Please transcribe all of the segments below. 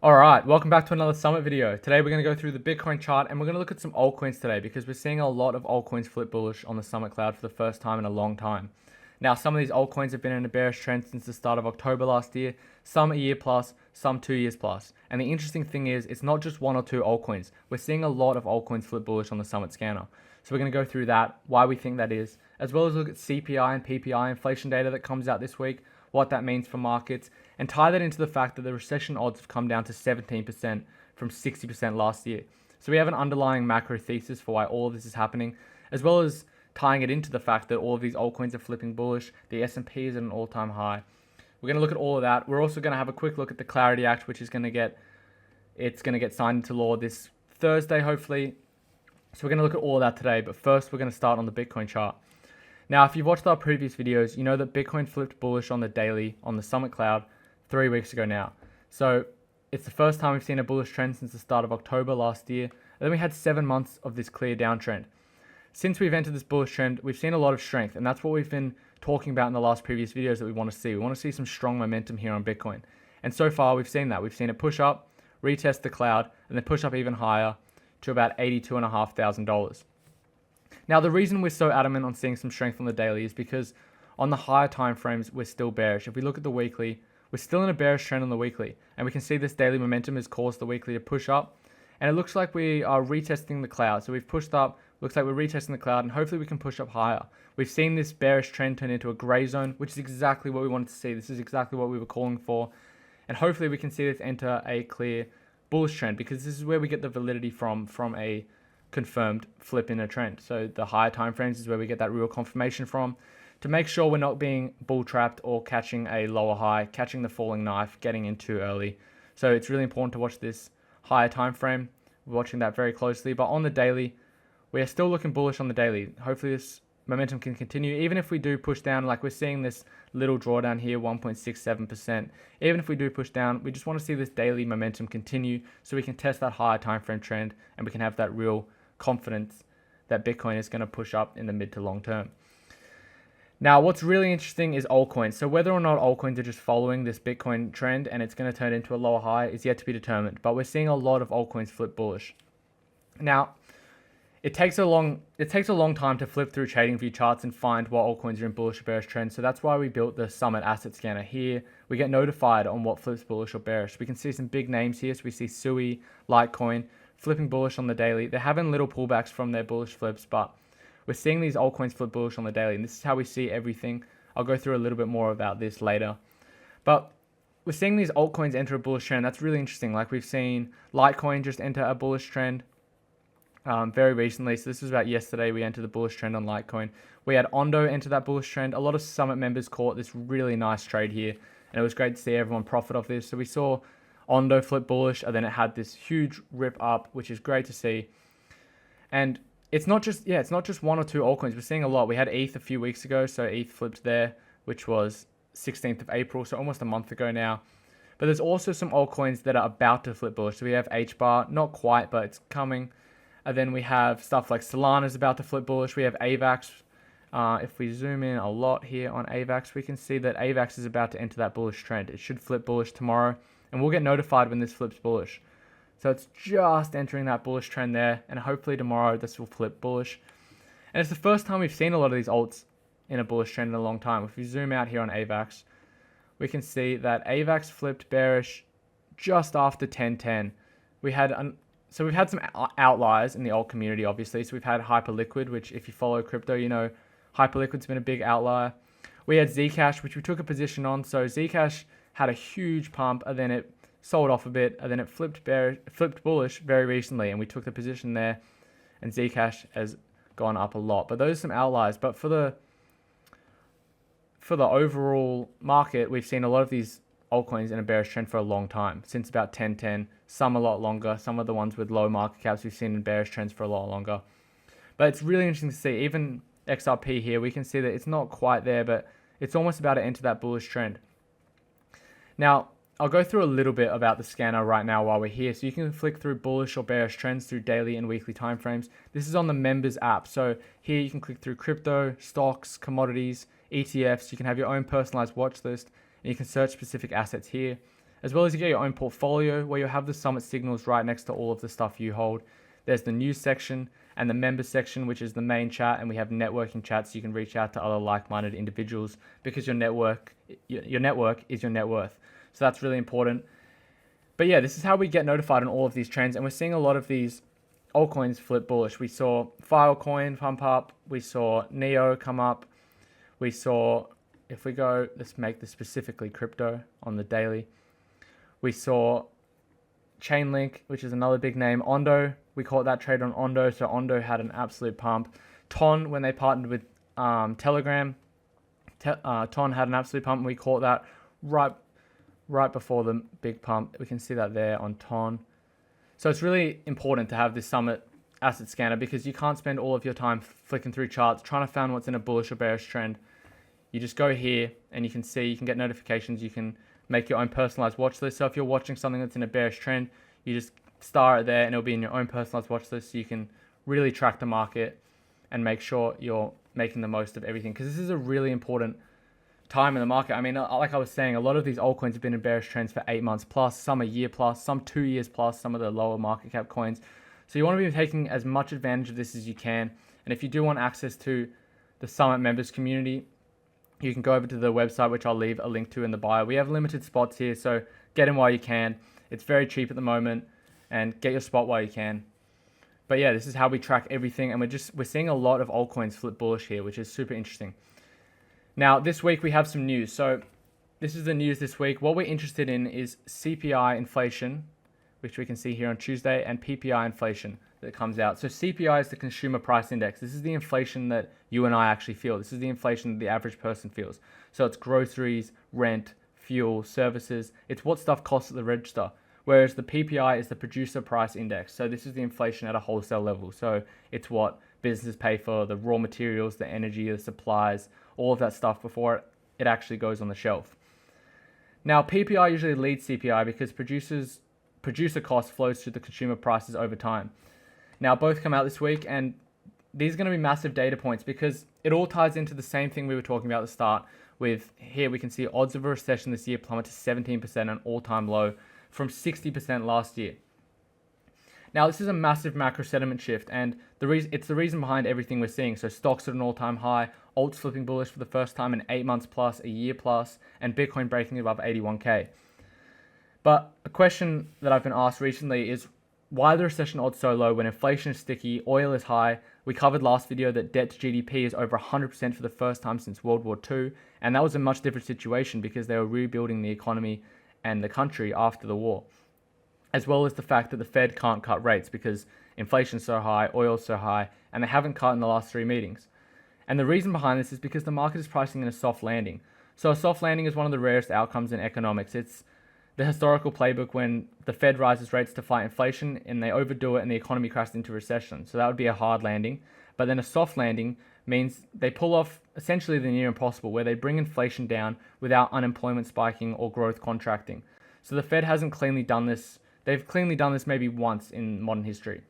Alright, welcome back to another Summit video. Today we're going to go through the Bitcoin chart and we're going to look at some altcoins today because we're seeing a lot of altcoins flip bullish on the Summit Cloud for the first time in a long time. Now, some of these altcoins have been in a bearish trend since the start of October last year, some a year plus, some 2 years plus. And the interesting thing is, it's not just one or two altcoins. We're seeing a lot of altcoins flip bullish on the Summit scanner. So we're going to go through that, why we think that is, as well as look at CPI and PPI inflation data that comes out this week, what that means for markets, and tie that into the fact that the recession odds have come down to 17% from 60% last year. So we have an underlying macro thesis for why all of this is happening, as well as tying it into the fact that all of these altcoins are flipping bullish. The S&P is at an all-time high. We're going to look at all of that. We're also going to have a quick look at the Clarity Act, which is going to get signed into law this Thursday, hopefully. So we're going to look at all of that today. But first, we're going to start on the Bitcoin chart. Now, if you've watched our previous videos, you know that Bitcoin flipped bullish on the daily on the Summit Cloud 3 weeks ago now. So it's the first time we've seen a bullish trend since the start of October last year. And then we had 7 months of this clear downtrend. Since we've entered this bullish trend, we've seen a lot of strength, and that's what we've been talking about in the last previous videos that we want to see. We want to see some strong momentum here on Bitcoin. And so far, we've seen that. We've seen it push up, retest the cloud, and then push up even higher to about $82,500. Now, the reason we're so adamant on seeing some strength on the daily is because on the higher time frames, we're still bearish. If we look at the weekly, we're still in a bearish trend on the weekly, and we can see this daily momentum has caused the weekly to push up, and it looks like we are retesting the cloud. So we've pushed up, looks like we're retesting the cloud, and hopefully we can push up higher. We've seen this bearish trend turn into a gray zone, which is exactly what we wanted to see. This is exactly what we were calling for, and hopefully we can see this enter a clear bullish trend, because this is where we get the validity from a confirmed flip in a trend. So the higher time frames is where we get that real confirmation from, to make sure we're not being bull trapped or catching a lower high, catching the falling knife, getting in too early. So it's really important to watch this higher time frame. We're watching that very closely. But on the daily, we are still looking bullish on the daily. Hopefully this momentum can continue, even if we do push down, like we're seeing this little drawdown here, 1.67%. Even if we do push down, we just want to see this daily momentum continue so we can test that higher time frame trend, and we can have that real confidence that Bitcoin is going to push up in the mid to long term. Now, what's really interesting is altcoins. So whether or not altcoins are just following this Bitcoin trend and it's going to turn into a lower high is yet to be determined. But we're seeing a lot of altcoins flip bullish. Now, it takes a long time to flip through TradingView charts and find what altcoins are in bullish or bearish trends. So that's why we built the Summit Asset Scanner here. We get notified on what flips bullish or bearish. We can see some big names here. So we see Sui, Litecoin, flipping bullish on the daily. They're having little pullbacks from their bullish flips, but we're seeing these altcoins flip bullish on the daily, and this is how we see everything. I'll go through a little bit more about this later. But we're seeing these altcoins enter a bullish trend. That's really interesting. Like we've seen Litecoin just enter a bullish trend very recently. So this was about yesterday. We entered the bullish trend on Litecoin. We had Ondo enter that bullish trend. A lot of Summit members caught this really nice trade here, and it was great to see everyone profit off this. So we saw Ondo flip bullish, and then it had this huge rip up, which is great to see. And it's not just one or two altcoins. We're seeing a lot. We had ETH a few weeks ago, so ETH flipped there, which was 16th of April, so almost a month ago now. But there's also some altcoins that are about to flip bullish. So we have HBAR, not quite, but it's coming. And then we have stuff like Solana's about to flip bullish. We have AVAX. If we zoom in a lot here on AVAX, we can see that AVAX is about to enter that bullish trend. It should flip bullish tomorrow, and we'll get notified when this flips bullish. So it's just entering that bullish trend there, and hopefully tomorrow this will flip bullish. And it's the first time we've seen a lot of these alts in a bullish trend in a long time. If we zoom out here on AVAX, we can see that AVAX flipped bearish just after 10:10. We've had some outliers in the alt community, obviously. So we've had Hyperliquid, which if you follow crypto, you know Hyperliquid's been a big outlier. We had Zcash, which we took a position on. So Zcash had a huge pump, and then it sold off a bit, and then it flipped bullish very recently, and we took the position there, and Zcash has gone up a lot. But those are some outliers. But for the overall market, we've seen a lot of these altcoins in a bearish trend for a long time, since about 10:10, some a lot longer. Some of the ones with low market caps we've seen in bearish trends for a lot longer. But it's really interesting to see. Even XRP here, we can see that it's not quite there, but it's almost about to enter that bullish trend. Now, I'll go through a little bit about the scanner right now while we're here. So you can flick through bullish or bearish trends through daily and weekly timeframes. This is on the members app. So here you can click through crypto, stocks, commodities, ETFs. You can have your own personalized watch list, and you can search specific assets here. as well as you get your own portfolio where you have the summit signals right next to all of the stuff you hold. There's the news section and the members section, which is the main chat, and we have networking chats so you can reach out to other like-minded individuals because your network is your net worth. So that's really important. But yeah, this is how we get notified on all of these trends, and we're seeing a lot of these altcoins flip bullish. We saw Filecoin pump up, we saw Neo come up, we saw, if we go, let's make this specifically crypto on the daily, we saw Chainlink, which is another big name. Ondo, we caught that trade on Ondo, so Ondo had an absolute pump. Ton, when they partnered with Telegram, Ton had an absolute pump, and we caught that right before the big pump. We can see that there on Ton. So it's really important to have this Summit asset scanner because you can't spend all of your time flicking through charts trying to find what's in a bullish or bearish trend. You just go here and you can see, you can get notifications, you can make your own personalized watch list. So if you're watching something that's in a bearish trend, you just star it there and it'll be in your own personalized watch list, so you can really track the market and make sure you're making the most of everything, because this is a really important time in the market. I mean, like I was saying, a lot of these altcoins have been in bearish trends for 8 months plus, some a year plus, some 2 years plus, some of the lower market cap coins. So you want to be taking as much advantage of this as you can. And if you do want access to the Summit members community, you can go over to the website, which I'll leave a link to in the bio. We have limited spots here, so get in while you can. It's very cheap at the moment, and get your spot while you can. But yeah, this is how we track everything, and we're seeing a lot of altcoins flip bullish here, which is super interesting. Now, this week we have some news. So this is the news this week. What we're interested in is CPI inflation, which we can see here on Tuesday, and PPI inflation that comes out. So CPI is the consumer price index. This is the inflation that you and I actually feel. This is the inflation that the average person feels. So it's groceries, rent, fuel, services. It's what stuff costs at the register. Whereas the PPI is the producer price index. So this is the inflation at a wholesale level. So it's what businesses pay for the raw materials, the energy, the supplies, all of that stuff before it actually goes on the shelf. Now, PPI usually leads CPI because producer cost flows through the consumer prices over time. Now, both come out this week, and these are going to be massive data points because it all ties into the same thing we were talking about at the start. With here, we can see odds of a recession this year plummet to 17%, an all-time low from 60% last year. Now, this is a massive macro sentiment shift, and it's the reason behind everything we're seeing. So stocks at an all-time high, alts flipping bullish for the first time in 8 months plus, a year plus, and Bitcoin breaking above 81K. But a question that I've been asked recently is, why are the recession odds so low when inflation is sticky, oil is high? We covered last video that debt to GDP is over 100% for the first time since World War II, and that was a much different situation because they were rebuilding the economy and the country after the war, as well as the fact that the Fed can't cut rates because inflation's so high, oil's so high, and they haven't cut in the last 3 meetings. And the reason behind this is because the market is pricing in a soft landing. So a soft landing is one of the rarest outcomes in economics. It's the historical playbook when the Fed rises rates to fight inflation and they overdo it and the economy crashes into recession. So that would be a hard landing. But then a soft landing means they pull off essentially the near impossible, where they bring inflation down without unemployment spiking or growth contracting. So the Fed hasn't cleanly done this. They've cleanly done this maybe once in modern history.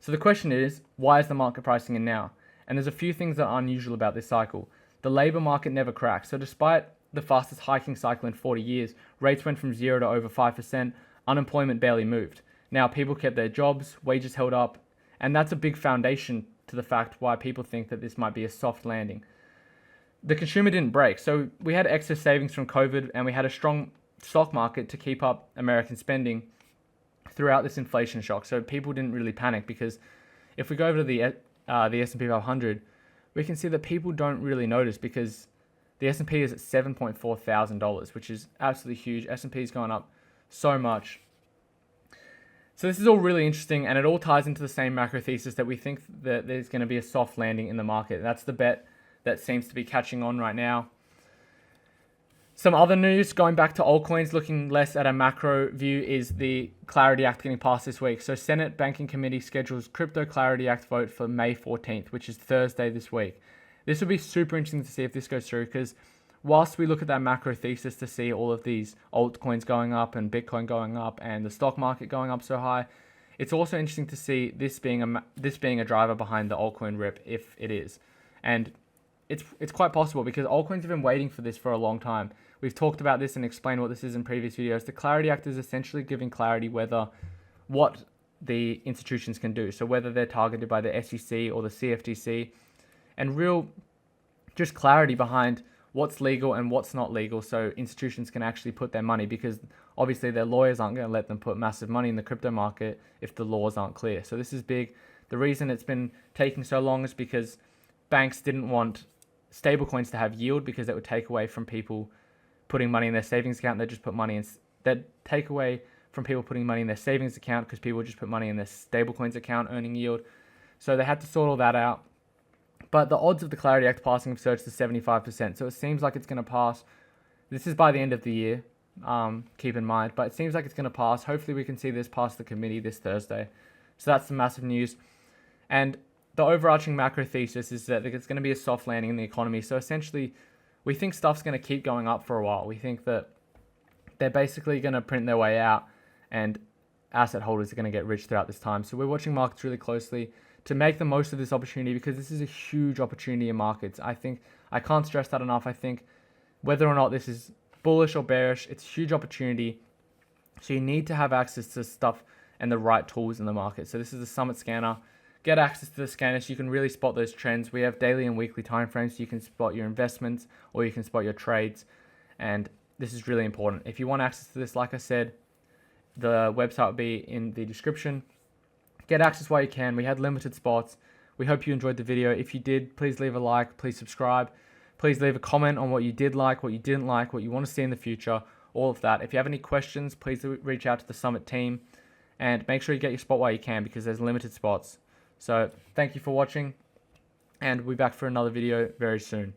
So the question is, why is the market pricing in now? And there's a few things that are unusual about this cycle. The labor market never cracks. So despite the fastest hiking cycle in 40 years, rates went from 0 to over 5%, unemployment barely moved. Now people kept their jobs, wages held up, and that's a big foundation to the fact why people think that this might be a soft landing. The consumer didn't break, so we had excess savings from COVID and we had a strong stock market to keep up American spending throughout this inflation shock. So people didn't really panic, because if we go over to the S&P 500, we can see that people don't really notice because the S&P is at $7.4 thousand, which is absolutely huge. S&P is going up so much. So this is all really interesting, and it all ties into the same macro thesis that we think that there's going to be a soft landing in the market. That's the bet that seems to be catching on right now. Some other news, going back to altcoins, looking less at a macro view, is the Clarity Act getting passed this week. So Senate Banking Committee schedules Crypto Clarity Act vote for May 14th, which is Thursday this week. This will be super interesting to see if this goes through, because whilst we look at that macro thesis to see all of these altcoins going up and Bitcoin going up and the stock market going up so high, it's also interesting to see this being a driver behind the altcoin rip, if it is. And it's quite possible, because altcoins have been waiting for this for a long time. we've talked about this and explained what this is in previous videos. The Clarity Act is essentially giving clarity whether what the institutions can do. So whether they're targeted by the SEC or the CFTC, and real just clarity behind what's legal and what's not legal, so institutions can actually put their money, because obviously their lawyers aren't going to let them put massive money in the crypto market if the laws aren't clear. So this is big. The reason it's been taking so long is because banks didn't want stablecoins to have yield, because it would take away from people putting money in their savings account. They'd take away from people putting money in their savings account, because people would just put money in their stablecoins account earning yield. So they had to sort all that out. But the odds of the Clarity Act passing have surged to 75%. So it seems like it's going to pass. This is by the end of the year, keep in mind. But it seems like it's going to pass. Hopefully we can see this pass the committee this Thursday. So that's the massive news. And the overarching macro thesis is that it's going to be a soft landing in the economy. So essentially, we think stuff's going to keep going up for a while. We think that they're basically going to print their way out, and asset holders are going to get rich throughout this time. So we're watching markets really closely to make the most of this opportunity, because this is a huge opportunity in markets. I can't stress that enough. I think whether or not this is bullish or bearish, it's a huge opportunity. So you need to have access to stuff and the right tools in the market. So this is the Summit Scanner. Get access to the scanner so you can really spot those trends. We have daily and weekly timeframes, so you can spot your investments or you can spot your trades. And this is really important. If you want access to this, like I said, the website will be in the description. Get access while you can. We had limited spots. We hope you enjoyed the video. If you did, please leave a like, please subscribe. Please leave a comment on what you did like, what you didn't like, what you want to see in the future, all of that. If you have any questions, please reach out to the Summit team, and make sure you get your spot while you can, because there's limited spots. So thank you for watching, and we'll be back for another video very soon.